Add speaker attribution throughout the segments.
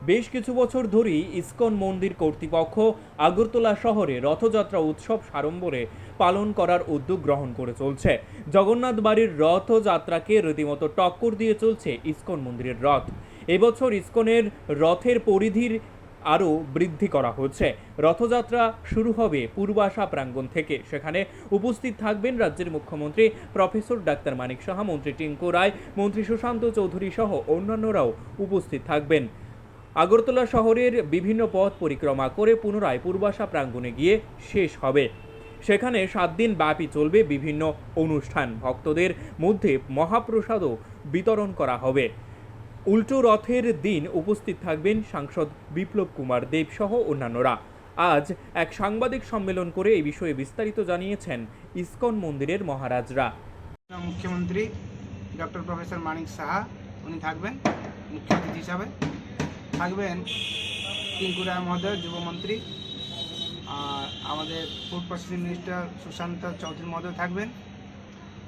Speaker 1: বেশ কিছু বছর ধরেই ইসকন মন্দির কর্তৃপক্ষ আগরতলা শহরে রথযাত্রা উৎসব সাড়ম্বরে পালন করার উদ্যোগ গ্রহণ করে চলছে। জগন্নাথ বাড়ির রথযাত্রাকে রীতিমতো টক্কর দিয়ে চলছে ইসকন মন্দিরের রথ। এবছর ইসকনের রথের পরিধির আরও বৃদ্ধি করা হচ্ছে। রথযাত্রা শুরু হবে পূর্বাশা প্রাঙ্গণ থেকে। সেখানে উপস্থিত থাকবেন রাজ্যের মুখ্যমন্ত্রী প্রফেসর ডাক্তার মানিক সাহা, মন্ত্রী টিঙ্কু রায়, মন্ত্রী সুশান্ত চৌধুরী সহ অন্যান্যরাও উপস্থিত থাকবেন। আগরতলা শহরের বিভিন্ন পথ পরিক্রমা করে পুনরায় পূর্বাশা প্রাঙ্গণে গিয়ে শেষ হবে। সেখানে 7 দিন ব্যাপী চলবে বিভিন্ন অনুষ্ঠান। ভক্তদের মধ্যে মহাপ্রসাদও বিতরণ করা হবে। উল্টো রথের দিন উপস্থিত থাকবেন সাংসদ বিপ্লব কুমার দেব সহ অন্যান্যরা। আজ এক সাংবাদিক সম্মেলন করে এই বিষয়ে বিস্তারিত জানিয়েছেন ইসকন মন্দিরের মহারাজরা।
Speaker 2: মুখ্যমন্ত্রী ডক্টর প্রফেসর মানিক সাহা উনি থাকবেন মুখ্য অতিথি হিসাবে, থাকবেন টিঙ্কু রায় মহোদয় যুবমন্ত্রী, আর আমাদের food processing minister Sushanta Chowdhury মহোদয় থাকবেন,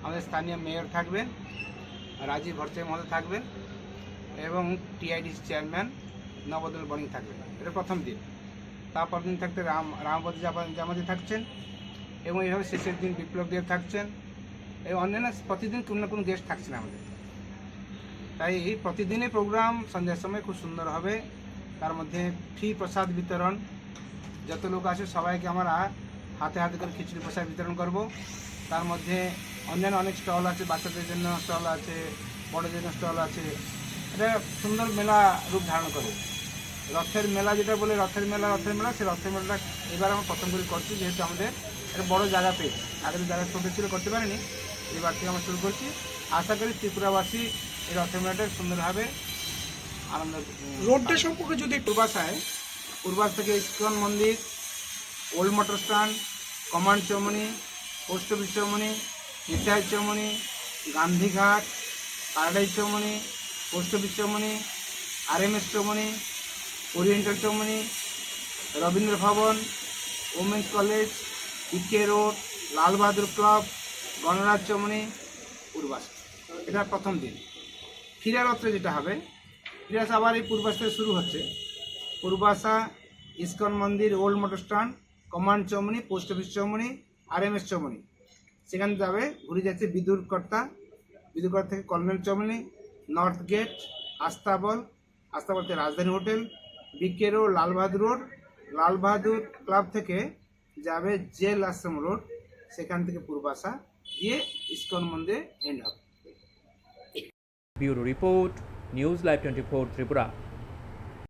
Speaker 2: আমাদের স্থানীয় মেয়র থাকবেন, রাজীব ভট্টাচার্য মহোদয় থাকবেন এবং টিআইডিসি চেয়ারম্যান নবদল বণিক থাকবেন। এটা প্রথম দিন। তারপর দিন থাকতে রামপতি জামাতি থাকছেন এবং এইভাবে শেষের দিন বিপ্লব দেব থাকছেন এবং অন্যান্য প্রতিদিন কোনো না কোনো গেস্ট থাকছেন আমাদের। তাই প্রতিদিনই প্রোগ্রাম সন্ধ্যার সময় খুব সুন্দর হবে। তার মধ্যে ফ্রি প্রসাদ বিতরণ, যত লোক আছে সবাইকে আমরা হাতে হাতে করে খিচুড়ি প্রসাদ বিতরণ করব। তার মধ্যে অন্যান্য অনেক স্টল আছে, বাচ্চাদের জন্য স্টল আছে, বড়দের জন্য স্টল আছে। এটা সুন্দর মেলা রূপ ধারণ করে। রথের মেলা যেটা বলে রথের মেলা সেই রথের মেলাটা এবার আমরা প্রথম করে করছি, যেহেতু আমাদের একটা বড় জায়গা পেয়ে আগের জায়গা ছোটো ছিল, করতে পারিনি। এবার থেকে আমরা শুরু করছি। আশা করি ত্রিপুরাবাসী এই রথের মেলাটা সুন্দরভাবে আনন্দ।
Speaker 3: রোডটা সম্পর্কে যদি
Speaker 2: পূর্বাশ থেকে ইসকন মন্দির, old motor stand, command Chaumoni, post office Chaumoni, Nitai Chaumoni, Gandhi Ghat, paradise Chaumoni, post office Chaumoni, RMS Chaumoni, oriental Chaumoni, Rabindra ভবন, ওমেন্স কলেজ, ইকে রোড, লাল বাহাদুর ক্লাব, গণরাজ চৌমনি, পূর্বাশা। এটা প্রথম দিন। ফিরা রথে যেটা হবে, ফিরা আবার এই পূর্বাশা থেকে শুরু হচ্ছে। পূর্বাশা, ইসকন মন্দির, old motor stand, command Chaumoni, post office Chaumoni, RMS Chaumoni, সেখানে যাবে ঘুরে যাচ্ছে বিদুরকর্তা থেকে কলমেল চৌমনি, নর্থ গেট, আস্তাবল থেকে রাজধানী হোটেল, বিকে রোড, লাল বাহাদুর ক্লাব থেকে যাবে জেল আশ্রম রোড, সেখান থেকে পূর্বাশা গিয়ে ইসকন মন্দিরে এন্ড হবে।
Speaker 1: Bureau report, news live 24 Tripura.